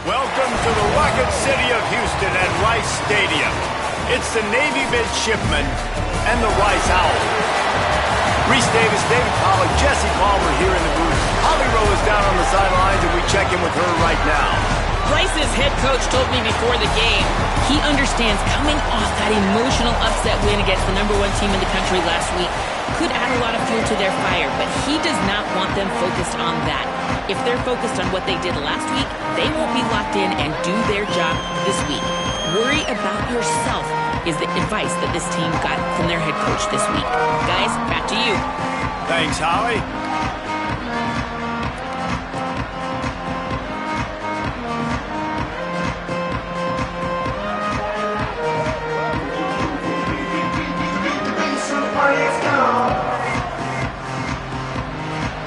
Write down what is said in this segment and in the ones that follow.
Welcome to the Rocket City of Houston and Rice Stadium. It's the Navy midshipmen and the Rice Owls. Reese Davis, David Pollock, Jesse Palmer here in the booth. Holly Rowe is down on the sidelines, and we check in with her right now. Rice's head coach told me before the game he understands coming off that emotional upset win against the #1 team in the country last week could add a lot of fuel to their fire, but he does not want them focused on that. If they're focused on what they did last week, they won't be locked in and do their job this week. Worry about yourself is the advice that this team got from their head coach this week. Guys, back to you. Thanks, Holly.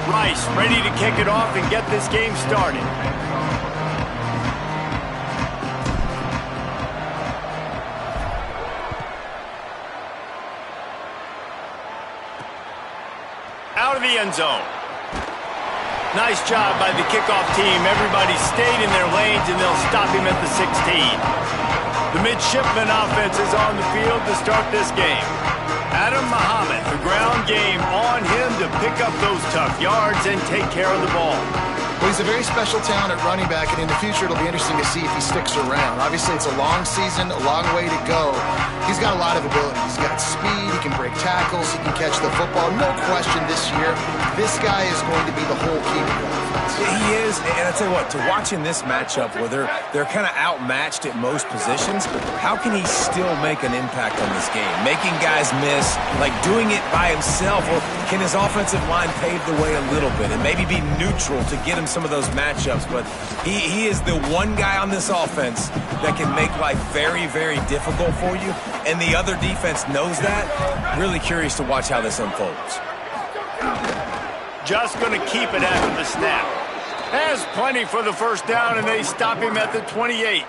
Rice ready to kick it off and get this game started. Out of the end zone. Nice job by the kickoff team. Everybody stayed in their lanes, and they'll stop him at the 16. The midshipman offense is on the field to start this game. Adam Muhammad, the ground game on him to pick up those tough yards and take care of the ball. Well, he's a very special talent at running back, and in the future it'll be interesting to see if he sticks around. Obviously, it's a long season, a long way to go. He's got a lot of ability. He's got speed, he can break tackles, he can catch the football. No question this year, this guy is going to be the whole key to the offense. He is, and I tell you what, to watch in this matchup where they're kind of outmatched at most positions, how can he still make an impact on this game? Making guys miss, like doing it by himself, or can his offensive line pave the way a little bit and maybe be neutral to get him some of those matchups? But he is the one guy on this offense that can make life very, very difficult for you, and the other defense knows that. Really curious to watch how this unfolds. Just going to keep it after the snap. Has plenty for the first down, and they stop him at the 28.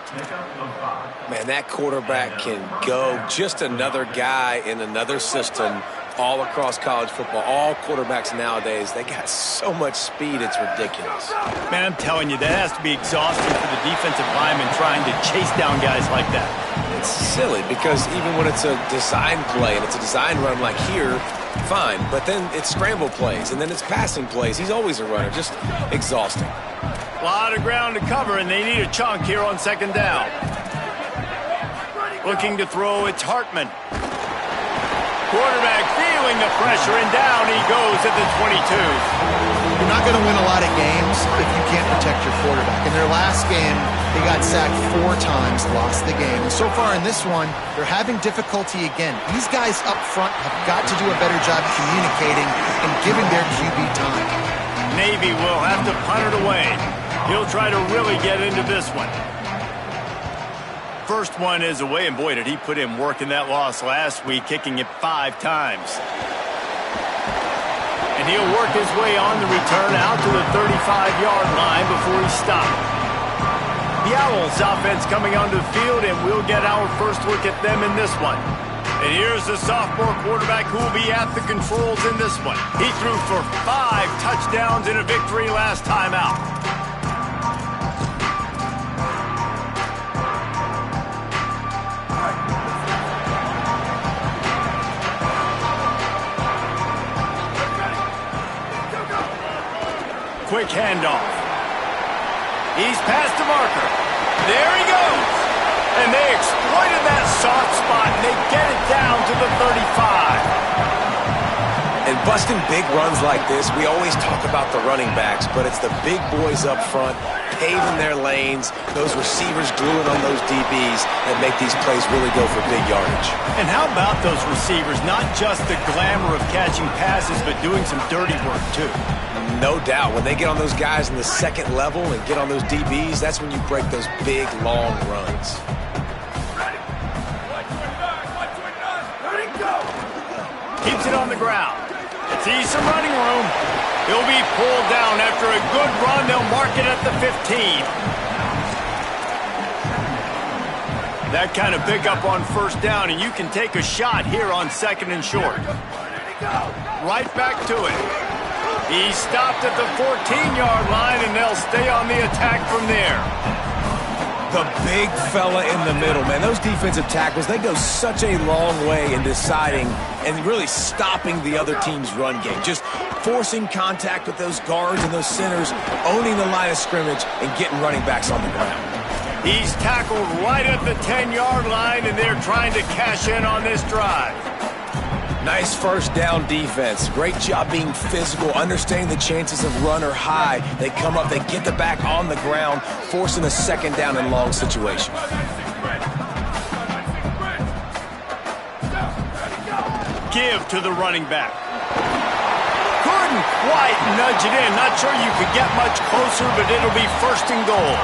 Man, that quarterback can go. Just another guy in another system all across college football. All quarterbacks nowadays, they got so much speed, it's ridiculous. Man, I'm telling you, that has to be exhausting for the defensive lineman trying to chase down guys like that. It's silly because even when it's a design play and it's a design run like here, fine, but then it's scramble plays and then it's passing plays. He's always a runner, just exhausting. A lot of ground to cover, and they need a chunk here on second down. Looking to throw, it's Hartman. Quarterback feeling the pressure, and down he goes at the 22. You're not going to win a lot of games if you can't protect your quarterback. In their last game, they got sacked 4 times, lost the game. And so far in this one, they're having difficulty again. These guys up front have got to do a better job communicating and giving their QB time. Navy will have to punt it away. He'll try to really get into this one. First one is away, and boy, did he put in work in that loss last week, kicking it 5 times. And he'll work his way on the return out to the 35-yard line before he's stopped. The Owls offense coming onto the field, and we'll get our first look at them in this one. And here's the sophomore quarterback who will be at the controls in this one. He threw for 5 touchdowns in a victory last time out. Quick handoff. He's past the marker. There he goes. And they exploited that soft spot, and they get it down to the 35. And busting big runs like this, we always talk about the running backs, but it's the big boys up front, paving their lanes, those receivers gluing on those DBs that make these plays really go for big yardage. And how about those receivers? Not just the glamour of catching passes, but doing some dirty work, too. No doubt. When they get on those guys in the second level and get on those DBs, that's when you break those big, long runs. Keeps it on the ground. Sees some running room. He'll be pulled down after a good run. They'll mark it at the 15. That kind of pickup on first down, and you can take a shot here on second and short. Right back to it. He stopped at the 14-yard line, and they'll stay on the attack from there. The big fella in the middle, man. Those defensive tackles, they go such a long way in deciding and really stopping the other team's run game. Just forcing contact with those guards and those centers, owning the line of scrimmage, and getting running backs on the ground. He's tackled right at the 10-yard line, and they're trying to cash in on this drive. Nice first down defense. Great job being physical, understanding the chances of run are high. They come up, they get the back on the ground, forcing a second down and long situation. Give to the running back. Couldn't quite nudge it in. Not sure you could get much closer, but it'll be first and goal.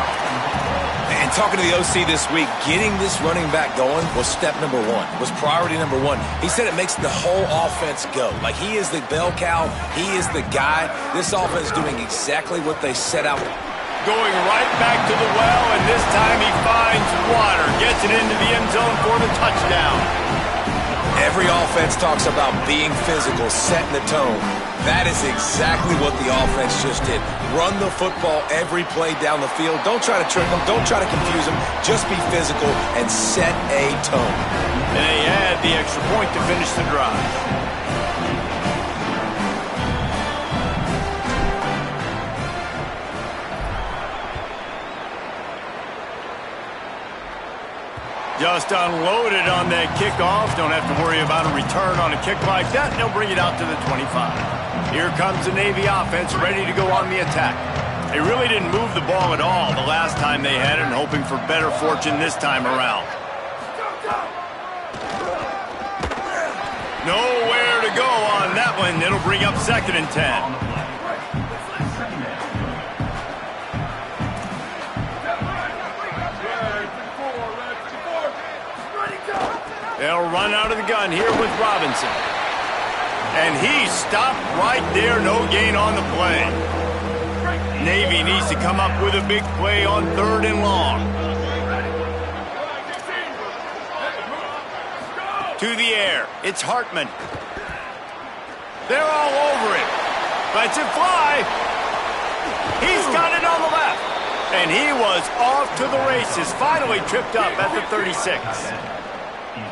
And talking to the OC this week, getting this running back going was step number one, was priority number one. He said it makes the whole offense go. Like, he is the bell cow, he is the guy. This offense is doing exactly what they set out. Going right back to the well, and this time he finds water. Gets it into the end zone for the touchdown. Every offense talks about being physical, setting the tone. That is exactly what the offense just did. Run the football every play down the field. Don't try to trick them. Don't try to confuse them. Just be physical and set a tone. And they add the extra point to finish the drive. Just unloaded on that kickoff. Don't have to worry about a return on a kick like that. They'll bring it out to the 25. Here comes the Navy offense ready to go on the attack. They really didn't move the ball at all the last time they had it, and hoping for better fortune this time around. Nowhere to go on that one. It'll bring up 2nd and 10. They'll run out of the gun here with Robinson. And he stopped right there. No gain on the play. Navy needs to come up with a big play on 3rd and long. To the air. It's Hartman. They're all over it. Lets it fly. He's got it on the left. And he was off to the races. Finally tripped up at the 36.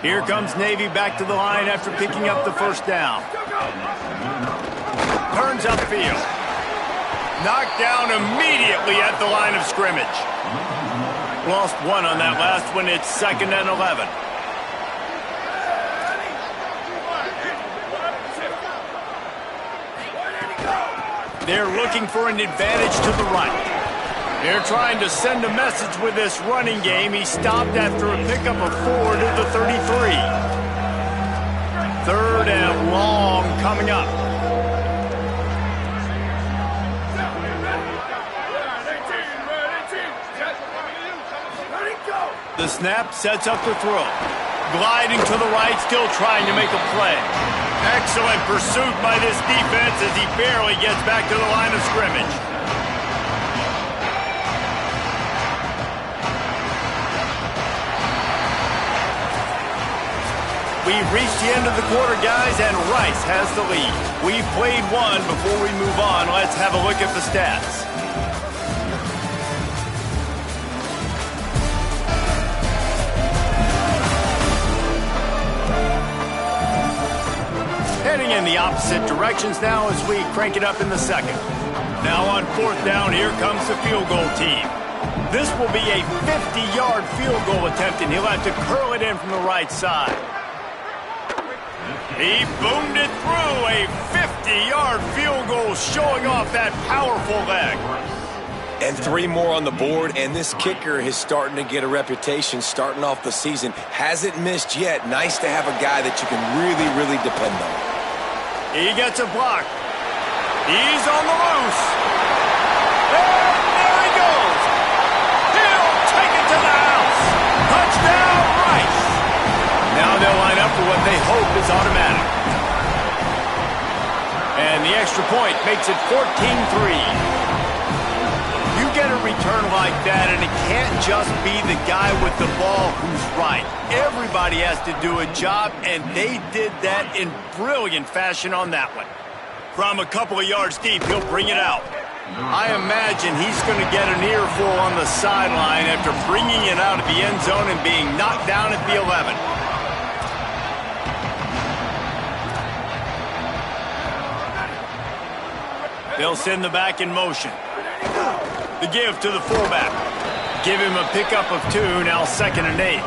Here comes Navy back to the line after picking up the first down. Turns upfield. Knocked down immediately at the line of scrimmage. Lost one on that last one. It's 2nd and 11. They're looking for an advantage to the right. They're trying to send a message with this running game. He stopped after a pickup of 4 to the 33. 3rd and long coming up. The snap sets up the throw. Gliding to the right, still trying to make a play. Excellent pursuit by this defense as he barely gets back to the line of scrimmage. We've reached the end of the quarter, guys, and Rice has the lead. We've played one. Before we move on, let's have a look at the stats. Heading in the opposite directions now as we crank it up in the 2nd. Now on 4th down, here comes the field goal team. This will be a 50-yard field goal attempt, and he'll have to curl it in from the right side. He boomed it through. A 50-yard field goal, showing off that powerful leg. And 3 more on the board, and this kicker is starting to get a reputation starting off the season. Hasn't missed yet. Nice to have a guy that you can really, really depend on. He gets a block. He's on the loose. And there he goes. He'll take it to the house. Touchdown, Rice. Now they'll line up for what they hope is automatic. And the extra point makes it 14-3. You get a return like that, and it can't just be the guy with the ball who's right. Everybody has to do a job, and they did that in brilliant fashion on that one. From a couple of yards deep, he'll bring it out. I imagine he's going to get an earful on the sideline after bringing it out of the end zone and being knocked down at the 11. They'll send the back in motion. The give to the fullback. Give him a pickup of 2, now 2nd and 8.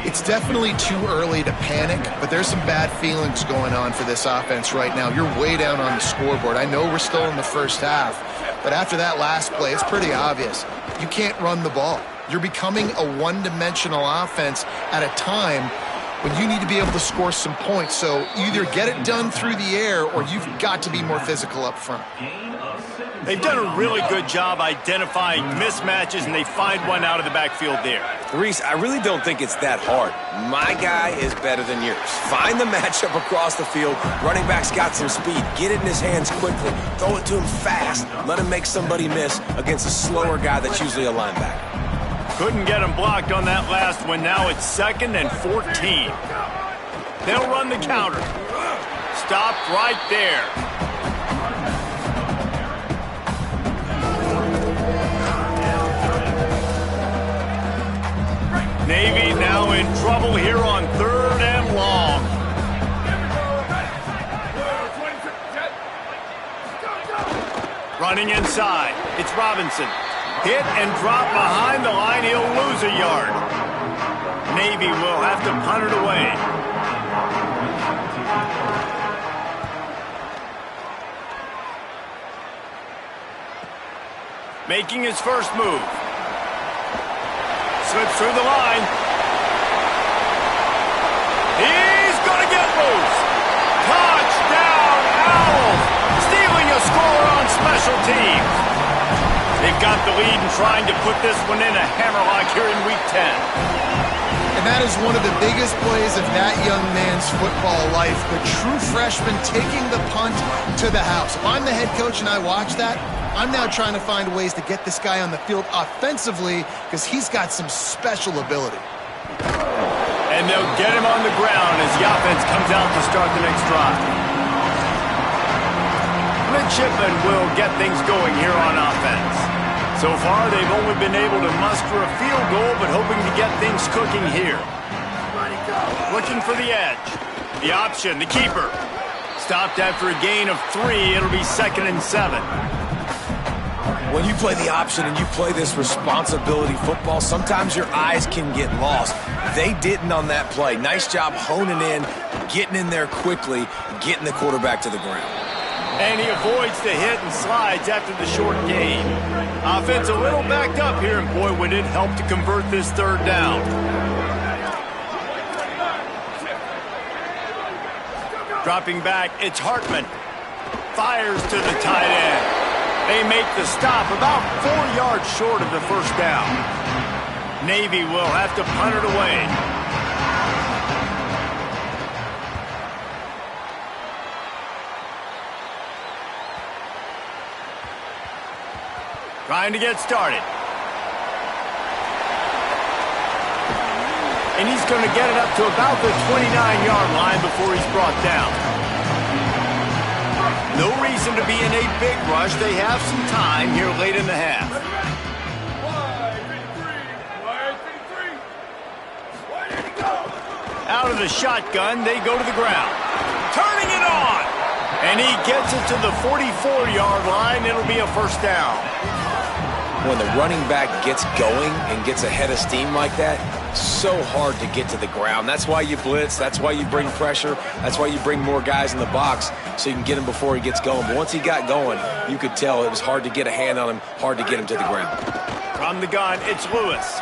It's definitely too early to panic, but there's some bad feelings going on for this offense right now. You're way down on the scoreboard. I know we're still in the first half, but after that last play, it's pretty obvious. You can't run the ball. You're becoming a one-dimensional offense at a time when you need to be able to score some points. So either get it done through the air or you've got to be more physical up front. They've done a really good job identifying mismatches, and they find one out of the backfield there. Reese, I really don't think it's that hard. My guy is better than yours. Find the matchup across the field. Running back's got some speed. Get it in his hands quickly. Throw it to him fast. Let him make somebody miss against a slower guy that's usually a linebacker. Couldn't get him blocked on that last one. Now it's 2nd and 14. They'll run the counter. Stopped right there. Navy now in trouble here on 3rd and long. Running inside. It's Robinson. Hit and drop behind the line. He'll lose a yard. Navy will have to punt it away. Making his first move. Slips through the line. He's going to get loose. Touchdown, Owls. Stealing a score on special teams. They've got the lead and trying to put this one in a hammerlock here in Week 10. And that is one of the biggest plays of that young man's football life. The true freshman taking the punt to the house. If I'm the head coach and I watch that, I'm now trying to find ways to get this guy on the field offensively because he's got some special ability. And they'll get him on the ground as the offense comes out to start the next drive. Midshipmen will get things going here on offense. So far, they've only been able to muster a field goal, but hoping to get things cooking here. Looking for the edge. The option, the keeper. Stopped after a gain of 3. It'll be 2nd and 7. When you play the option and you play this responsibility football, sometimes your eyes can get lost. They didn't on that play. Nice job honing in, getting in there quickly, getting the quarterback to the ground. And he avoids the hit and slides after the short gain. Offense a little backed up here, and boy, would it help to convert this 3rd down. Dropping back, it's Hartman. Fires to the tight end. They make the stop about 4 yards short of the 1st down. Navy will have to punt it away. Trying to get started. And he's going to get it up to about the 29-yard line before he's brought down. No reason to be in a big rush. They have some time here late in the half. Out of the shotgun, they go to the ground. Turning it on. And he gets it to the 44-yard line. It'll be a 1st down. When the running back gets going and gets ahead of steam like that, so hard to get to the ground. That's why you blitz. That's why you bring pressure. That's why you bring more guys in the box so you can get him before he gets going. But once he got going, you could tell it was hard to get a hand on him, hard to get him to the ground. From the gun, it's Lewis.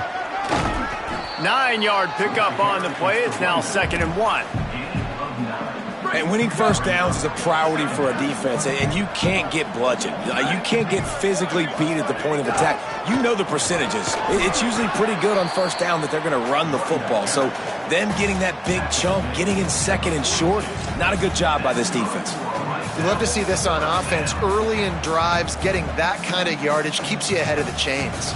9-yard pickup on the play. It's now 2nd and 1. And winning 1st downs is a priority for a defense, and you can't get bludgeoned. You can't get physically beat at the point of attack. You know the percentages. It's usually pretty good on 1st down that they're going to run the football. So them getting that big chunk, getting in 2nd and short, not a good job by this defense. You love to see this on offense. Early in drives, getting that kind of yardage keeps you ahead of the chains.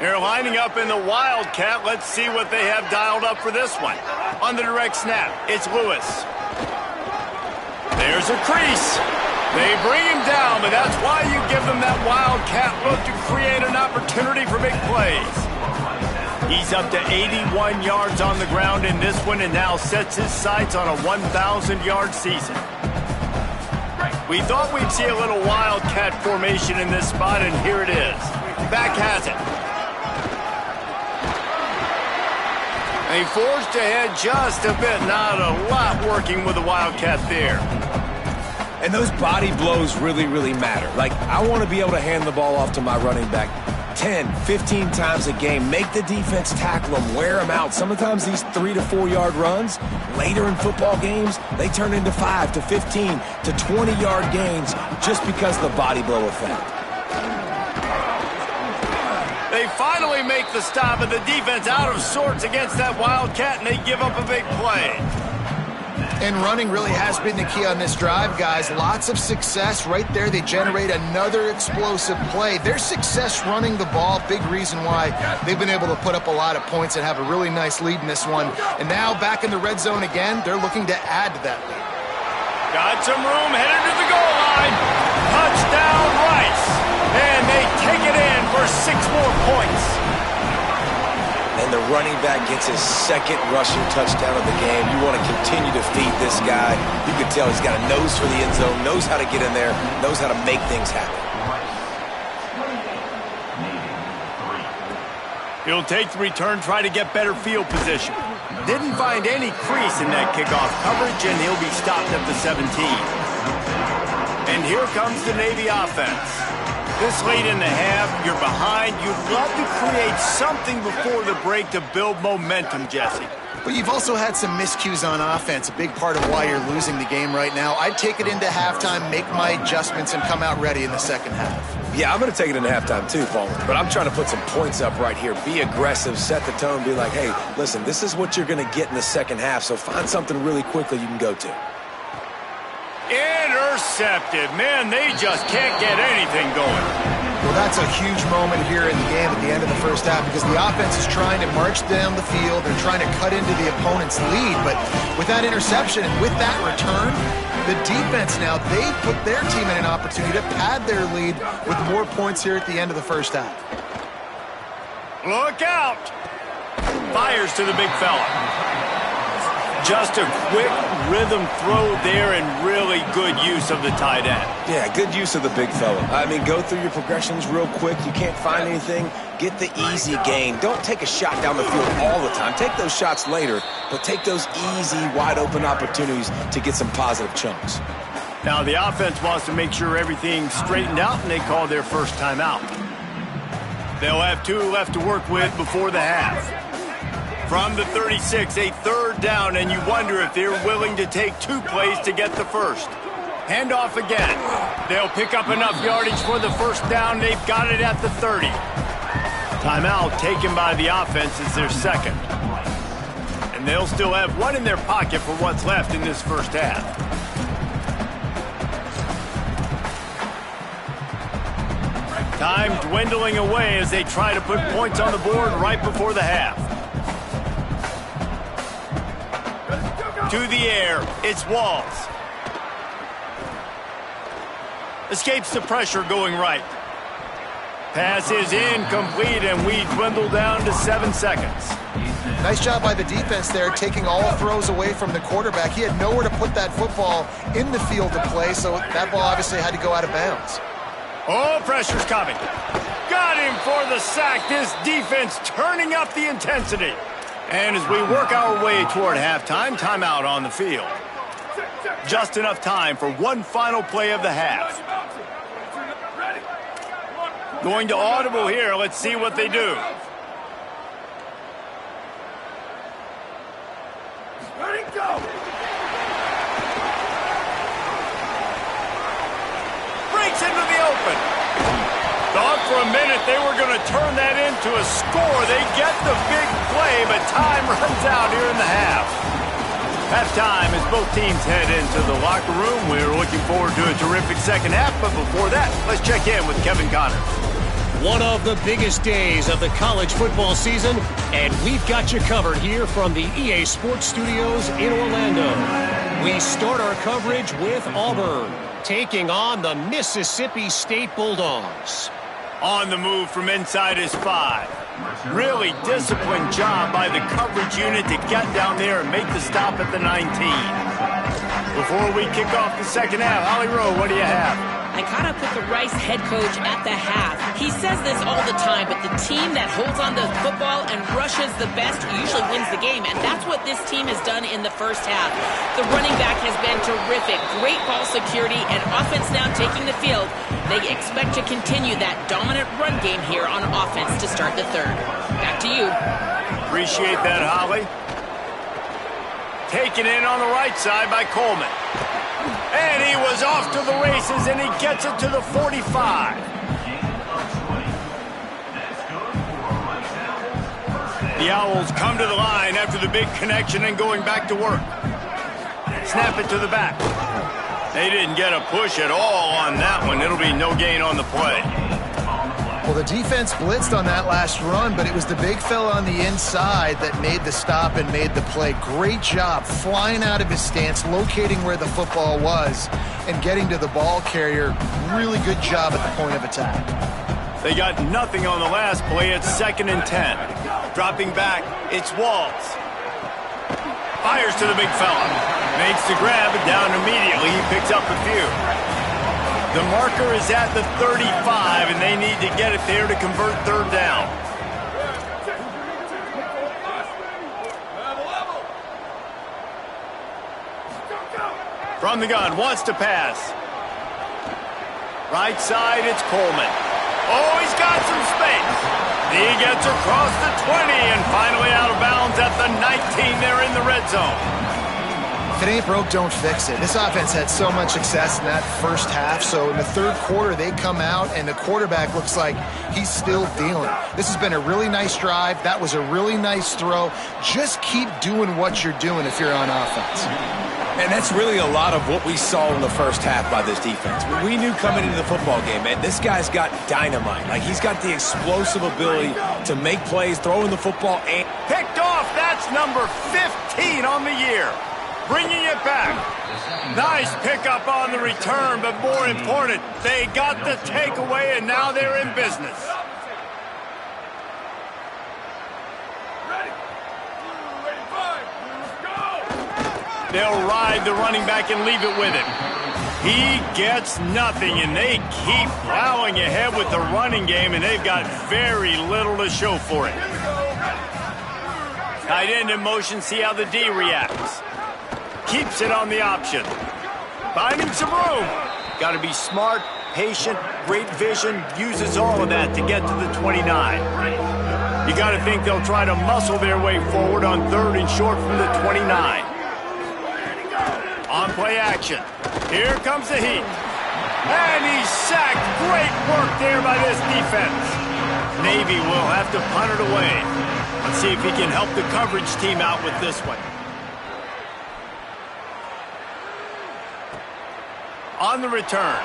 They're lining up in the Wildcat. Let's see what they have dialed up for this one. On the direct snap, it's Lewis. There's a crease. They bring him down, but that's why you give them that wildcat look to create an opportunity for big plays. He's up to 81 yards on the ground in this one and now sets his sights on a 1,000-yard season. We thought we'd see a little wildcat formation in this spot, and here it is. Back has it. And he forged ahead just a bit. Not a lot working with the wildcat there. And those body blows really, really matter. Like, I want to be able to hand the ball off to my running back 10, 15 times a game. Make the defense tackle them, wear them out. Sometimes these 3 to 4 yard runs, later in football games, they turn into 5 to 15 to 20-yard gains just because of the body blow effect. They finally make the stop, and the defense out of sorts against that wildcat, and they give up a big play. And running really has been the key on this drive, guys. Lots of success right there. They generate another explosive play. Their success running the ball, big reason why they've been able to put up a lot of points and have a really nice lead in this one. And now back in the red zone again, they're looking to add to that lead. Got some room, headed to the goal line. Touchdown, Rice. And they take it in for 6 more points. And the running back gets his second rushing touchdown of the game. You want to continue to feed this guy. You can tell he's got a nose for the end zone, knows how to get in there, knows how to make things happen. He'll take the return, try to get better field position. Didn't find any crease in that kickoff coverage, and he'll be stopped at the 17. And here comes the Navy offense. This late in the half, you're behind. You'd love to create something before the break to build momentum, Jesse. But you've also had some miscues on offense, a big part of why you're losing the game right now. I'd take it into halftime, make my adjustments, and come out ready in the second half. Yeah, I'm going to take it into halftime too, Paul. But I'm trying to put some points up right here. Be aggressive, set the tone, be like, hey, listen, this is what you're going to get in the second half, so find something really quickly you can go to. Intercepted. Man, they just can't get anything going. Well, that's a huge moment here in the game at the end of the first half because the offense is trying to march down the field. They're trying to cut into the opponent's lead. But with that interception and with that return, the defense now, they put their team in an opportunity to pad their lead with more points here at the end of the first half. Look out. Fires to the big fella. Just a quick rhythm throw there and really good use of the tight end. Yeah, good use of the big fella. I mean, go through your progressions real quick. You can't find anything. Get the easy gain. Don't take a shot down the field all the time. Take those shots later, but take those easy, wide-open opportunities to get some positive chunks. Now, the offense wants to make sure everything's straightened out, and they call their first timeout. They'll have 2 left to work with before the half. From the 36, a third down, and you wonder if they're willing to take 2 plays to get the first. Handoff again. They'll pick up enough yardage for the first down. They've got it at the 30. Timeout taken by the offense is their second. And they'll still have 1 in their pocket for what's left in this first half. Time dwindling away as they try to put points on the board right before the half. To the air, it's Walls. Escapes the pressure going right. Pass is incomplete, and we dwindle down to 7 seconds. Nice job by the defense there, taking all throws away from the quarterback. He had nowhere to put that football in the field to play, so that ball obviously had to go out of bounds. Oh, pressure's coming. Got him for the sack. This defense turning up the intensity. And as we work our way toward halftime, timeout on the field. Just enough time for 1 final play of the half. Going to audible here. Let's see what they do. Ready, go! Breaks into the open. Thought for a minute they were going to turn that into a score. They get the big play, but time runs out here in the half. Halftime as both teams head into the locker room. We're looking forward to a terrific second half, but before that, let's check in with Kevin Connors. One of the biggest days of the college football season, and we've got you covered here from the EA Sports Studios in Orlando. We start our coverage with Auburn. taking on the Mississippi State Bulldogs. On the move from inside his 5. Really disciplined job by the coverage unit to get down there and make the stop at the 19. Before we kick off the second half, Holly Rowe, what do you have? I caught up with the Rice head coach at the half. He says this all the time, but the team that holds on to the football and rushes the best usually wins the game, and that's what this team has done in the first half. The running back has been terrific. Great ball security and offense now taking the field. They expect to continue that dominant run game here on offense to start the third. Back to you. Appreciate that, Holly. Taken in on the right side by Coleman. And he was off to the races, and he gets it to the 45. The Owls come to the line after the big connection and going back to work. Snap it to the back. They didn't get a push at all on that one. It'll be no gain on the play. Well, the defense blitzed on that last run, but it was the big fella on the inside that made the stop and made the play. Great job flying out of his stance, locating where the football was, and getting to the ball carrier. Really good job at the point of attack. They got nothing on the last play. It's 2nd and 10. Dropping back, it's Walls. Fires to the big fella. Makes the grab, and down immediately. He picks up a few. The marker is at the 35, and they need to get it there to convert third down. From the gun, wants to pass. Right side, it's Coleman. Oh, he's got some space. He gets across the 20 and finally out of bounds at the 19 there in the red zone. If it ain't broke, don't fix it. This offense had so much success in that first half, so in the third quarter they come out and the quarterback looks like he's still dealing. This has been a really nice drive. That was a really nice throw. Just keep doing what you're doing if you're on offense. And that's really a lot of what we saw in the first half by this defense. We knew coming into the football game, man, this guy's got dynamite. Like, he's got the explosive ability to make plays, throwing the football. And picked off. That's number 15 on the year. Bringing it back. Nice pickup on the return, but more important, they got the takeaway, and now they're in business. They'll ride the running back and leave it with him. He gets nothing, and they keep plowing ahead with the running game, and they've got very little to show for it. Tight end in motion, see how the D reacts. Keeps it on the option. Finding some room. Got to be smart, patient, great vision. Uses all of that to get to the 29. You got to think they'll try to muscle their way forward on 3rd and short from the 29. On play action. Here comes the heat. And he's sacked. Great work there by this defense. Navy will have to punt it away. Let's see if he can help the coverage team out with this one. On the return.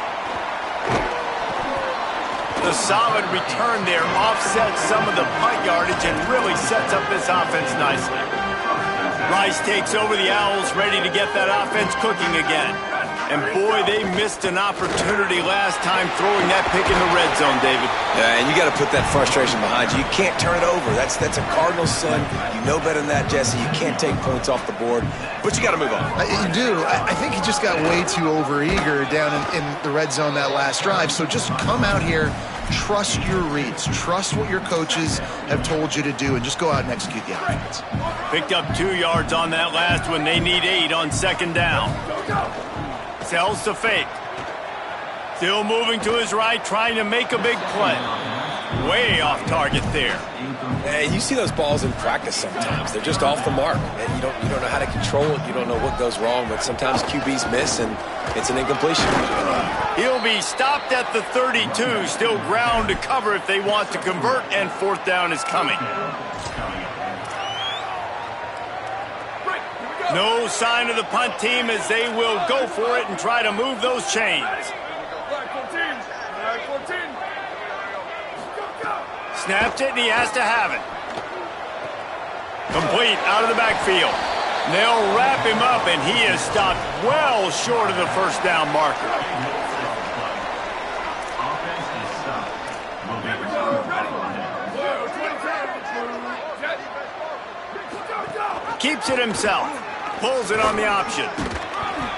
The solid return there offsets some of the punt yardage and really sets up this offense nicely. Rice takes over the Owls, ready to get that offense cooking again. And boy, they missed an opportunity last time throwing that pick in the red zone, David. Yeah, and you got to put that frustration behind you. You can't turn it over. That's a Cardinal sin. You know better than that, Jesse. You can't take points off the board, but you got to move on. You do. I think he just got way too overeager down in the red zone that last drive. So just come out here, trust your reads, trust what your coaches have told you to do, and just go out and execute the offense. Picked up 2 yards on that last one. They need 8 on 2nd down. Sells to fake. Still moving to his right, trying to make a big play. Way off target there. And you see those balls in practice sometimes. They're just off the mark. And you don't know how to control it. You don't know what goes wrong. But sometimes QBs miss, and it's an incompletion. He'll be stopped at the 32. Still ground to cover if they want to convert, and 4th down is coming. No sign of the punt team as they will go for it and try to move those chains. Snapped it, and he has to have it. Complete out of the backfield. They'll wrap him up, and he is stopped well short of the 1st down marker. keeps it himself. Pulls it on the option.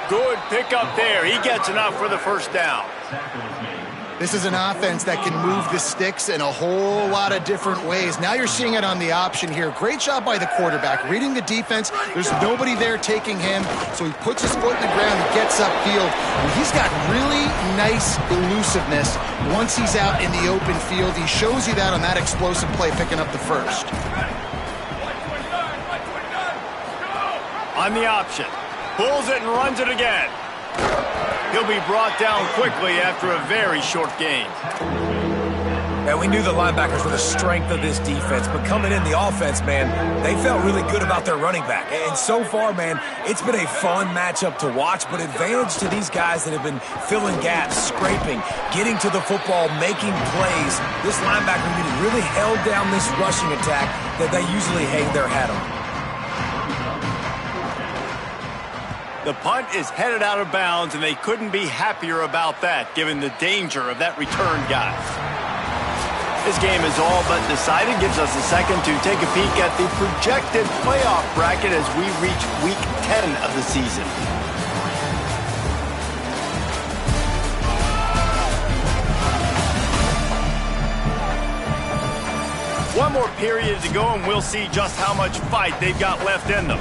Good pickup there. He gets enough for the first down. This is an offense that can move the sticks in a whole lot of different ways. Now you're seeing it on the option here. Great job by the quarterback. Reading the defense, there's nobody there taking him, so he puts his foot in the ground and gets upfield. And he's got really nice elusiveness once he's out in the open field. He shows you that on that explosive play, picking up the first. On the option. Pulls it and runs it again. He'll be brought down quickly after a very short gain. And we knew the linebackers were the strength of this defense, but coming in the offense, man, they felt really good about their running back. And so far, man, it's been a fun matchup to watch, but advantage to these guys that have been filling gaps, scraping, getting to the football, making plays. This linebacker unit really held down this rushing attack that they usually hang their hat on. The punt is headed out of bounds, and they couldn't be happier about that, given the danger of that return, guys. This game is all but decided. Gives us a second to take a peek at the projected playoff bracket as we reach Week 10 of the season. One more period to go, and we'll see just how much fight they've got left in them.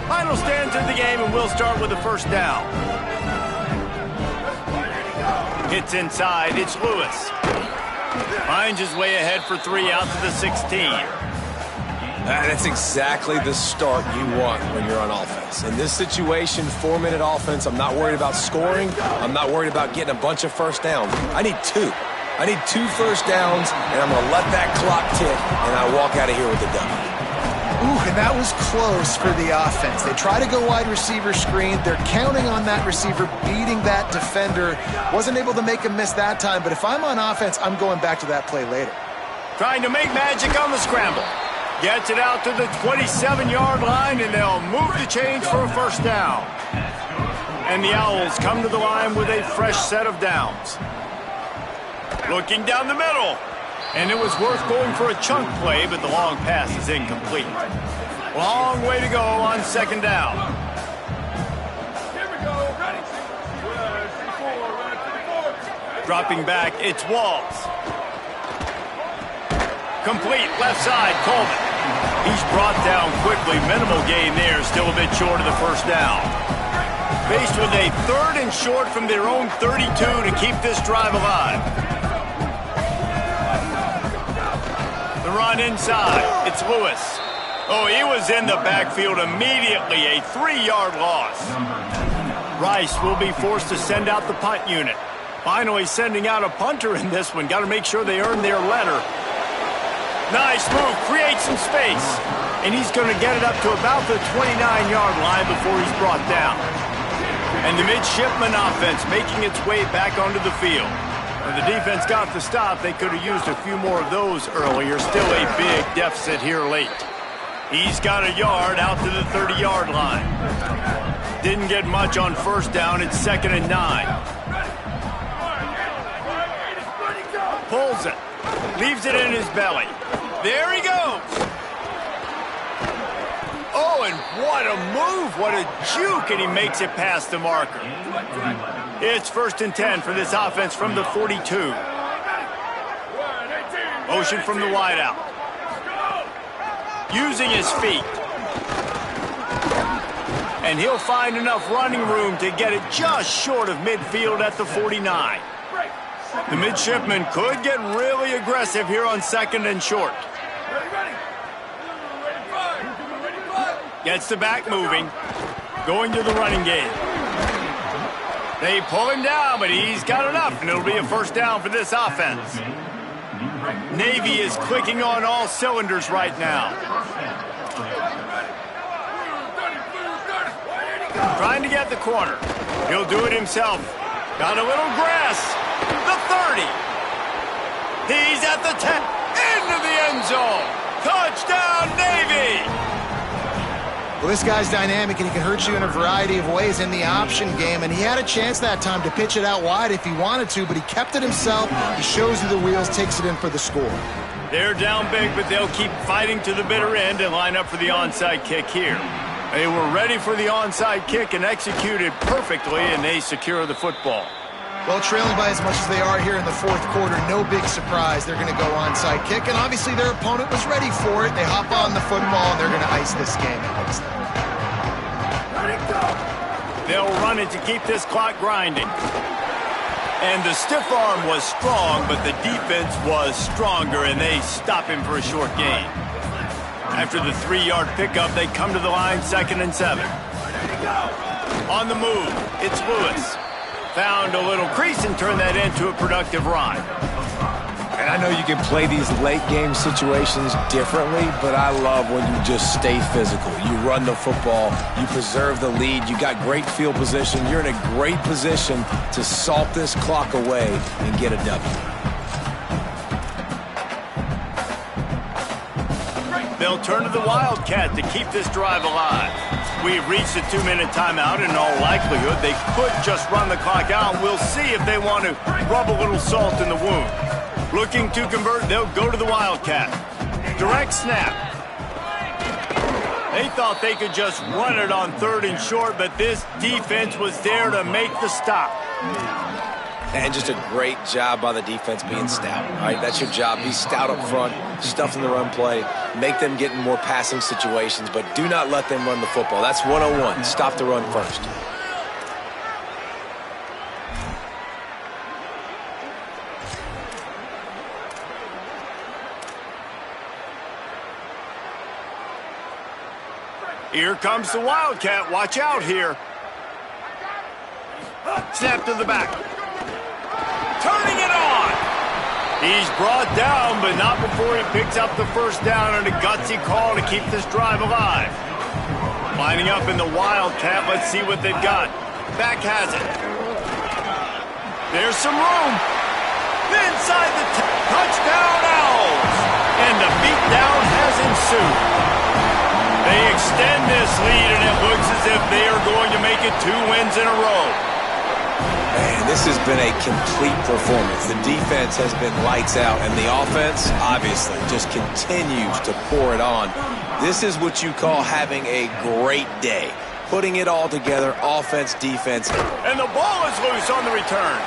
Final stand to the game, and we'll start with the first down. Hits inside. It's Lewis. Finds his way ahead for 3 out to the 16. That's exactly the start you want when you're on offense. In this situation, 4-minute offense, I'm not worried about scoring. I'm not worried about getting a bunch of first downs. I need 2. I need 2 first downs, and I'm going to let that clock tick, and I walk out of here with the W. Ooh, and that was close for the offense. They try to go wide receiver screen. They're counting on that receiver beating that defender. Wasn't able to make him miss that time, but if I'm on offense, I'm going back to that play later. Trying to make magic on the scramble. Gets it out to the 27-yard line, and they'll move the change for a first down. And the Owls come to the line with a fresh set of downs. Looking down the middle. And it was worth going for a chunk play, but the long pass is incomplete. Long way to go on second down. Dropping back, it's Walls. Complete, left side, Coleman. He's brought down quickly. Minimal gain there, still a bit short of the first down. Faced with a 3rd and short from their own 32 to keep this drive alive. The run inside. It's Lewis. Oh, he was in the backfield immediately. A 3-yard loss. Rice will be forced to send out the punt unit. Finally sending out a punter in this one. Got to make sure they earn their letter. Nice move. Creates some space. And he's going to get it up to about the 29-yard line before he's brought down. And the midshipman offense making its way back onto the field. When the defense got the stop, they could have used a few more of those earlier. Still a big deficit here late. He's got a yard out to the 30-yard line. Didn't get much on first down. It's 2nd and 9. Pulls it. Leaves it in his belly. There he goes. Oh, and what a move. What a juke. And he makes it past the marker. It's 1st and 10 for this offense from the 42. Motion from the wideout. Using his feet. And he'll find enough running room to get it just short of midfield at the 49. The midshipman could get really aggressive here on 2nd and short. Gets the back moving. Going to the running game. They pull him down, but he's got enough, and it'll be a first down for this offense. Navy is clicking on all cylinders right now. Trying to get the corner. He'll do it himself. Got a little grass. The 30. He's at the 10. Into the end zone. Touchdown, Navy. Well, this guy's dynamic, and he can hurt you in a variety of ways in the option game, and he had a chance that time to pitch it out wide if he wanted to, but he kept it himself. He shows you the wheels, takes it in for the score. They're down big, but they'll keep fighting to the bitter end and line up for the onside kick here. They were ready for the onside kick and executed perfectly, and they secure the football. Well, trailing by as much as they are here in the fourth quarter, no big surprise. They're going to go onside kick, and obviously their opponent was ready for it. They hop on the football, and they're going to ice this game. They'll run it to keep this clock grinding. And the stiff arm was strong, but the defense was stronger, and they stop him for a short gain. After the 3-yard pickup, they come to the line, 2nd and 7. On the move, it's Lewis. Found a little crease and turned that into a productive run. And I know you can play these late game situations differently, but I love when you just stay physical. You run the football, you preserve the lead, you got great field position, you're in a great position to salt this clock away and get a W. They'll turn to the Wildcat to keep this drive alive. We've reached a 2-minute timeout. In all likelihood, they could just run the clock out. We'll see if they want to rub a little salt in the wound. Looking to convert, they'll go to the Wildcat. Direct snap. They thought they could just run it on 3rd and short, but this defense was there to make the stop. And just a great job by the defense being stout. All right, that's your job. Be stout up front, stuff in the run play, make them get in more passing situations, but do not let them run the football. That's 101. Stop the run first. Here comes the Wildcat. Watch out here. Snap to the back. Turning it on. He's brought down, but not before he picks up the first down on a gutsy call to keep this drive alive. Lining up in the Wildcat. Let's see what they've got. Back has it. There's some room. Inside the touchdown Owls. And the beatdown has ensued. They extend this lead, and it looks as if they are going to make it 2 wins in a row. Man, this has been a complete performance. The defense has been lights out, and the offense, obviously, just continues to pour it on. This is what you call having a great day. Putting it all together, offense, defense. And the ball is loose on the return.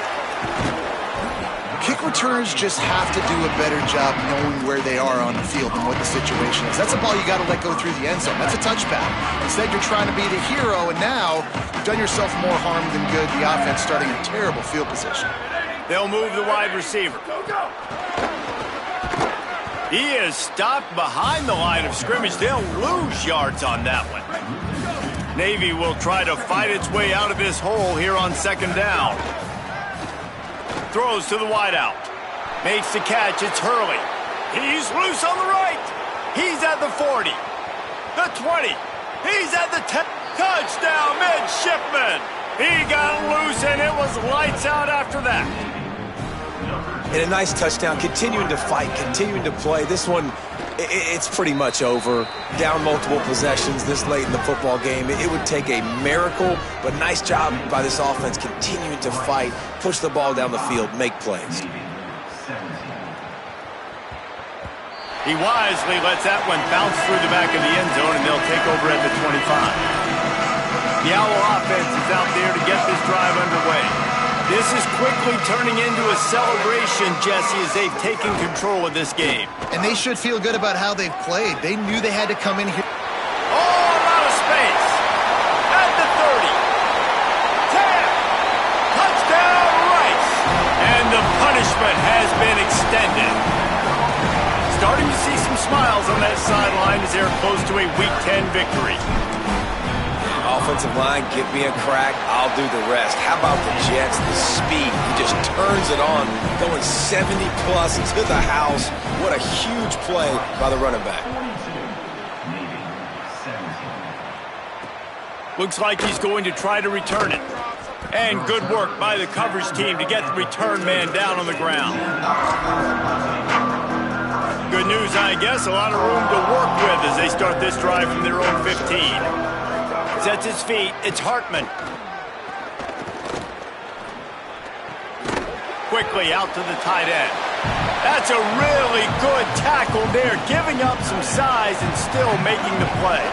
Kick returners just have to do a better job knowing where they are on the field and what the situation is. That's a ball you got to let go through the end zone. That's a touchback. Instead, you're trying to be the hero, and now you've done yourself more harm than good. The offense starting in terrible field position. They'll move the wide receiver. He is stopped behind the line of scrimmage. They'll lose yards on that one. Navy will try to fight its way out of this hole here on 2nd down. Throws to the wideout. Makes the catch. It's Hurley. He's loose on the right. He's at the 40. The 20. He's at the 10. Touchdown, midshipman. He got loose, and it was lights out after that. And a nice touchdown. Continuing to fight, continuing to play. This one, it's pretty much over. Down multiple possessions this late in the football game. It would take a miracle, but nice job by this offense continuing to fight, push the ball down the field, make plays. He wisely lets that one bounce through the back of the end zone, and they'll take over at the 25. The Owl offense is out there to get this drive underway. This is quickly turning into a celebration, Jesse, as they've taken control of this game. And they should feel good about how they've played. They knew they had to come in here. All out of space. At the 30. 10. Touchdown, Rice. And the punishment has been extended. Starting to see some smiles on that sideline as they're close to a Week 10 victory. Offensive line, give me a crack, I'll do the rest. How about the Jets, the speed? He just turns it on, going 70-plus to the house. What a huge play by the running back. Looks like he's going to try to return it. And good work by the coverage team to get the return man down on the ground. Good news, I guess. A lot of room to work with as they start this drive from their own 15. Sets his feet. It's Hartman. Quickly out to the tight end. That's a really good tackle there, giving up some size and still making the play.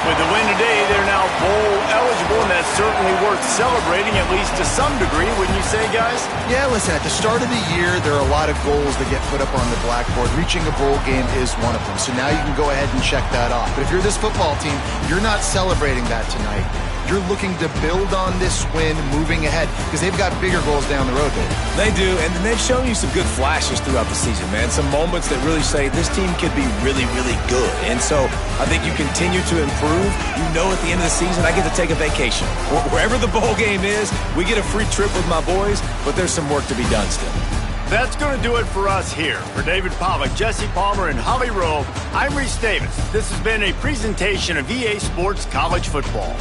With the win today, they're now bowl eligible, and that's certainly worth celebrating, at least to some degree, wouldn't you say, guys? Yeah, listen, at the start of the year, there are a lot of goals that get put up on the blackboard. Reaching a bowl game is one of them, so now you can go ahead and check that off. But if you're this football team, you're not celebrating that tonight. You're looking to build on this win moving ahead because they've got bigger goals down the road, Dave. They do, and they've shown you some good flashes throughout the season, man. Some moments that really say this team could be really, really good. And so I think you continue to improve. You know at the end of the season, I get to take a vacation. Wherever the bowl game is, we get a free trip with my boys, but there's some work to be done still. That's going to do it for us here. For David Pollack, Jesse Palmer, and Holly Rowe, I'm Reese Davis. This has been a presentation of EA Sports College Football.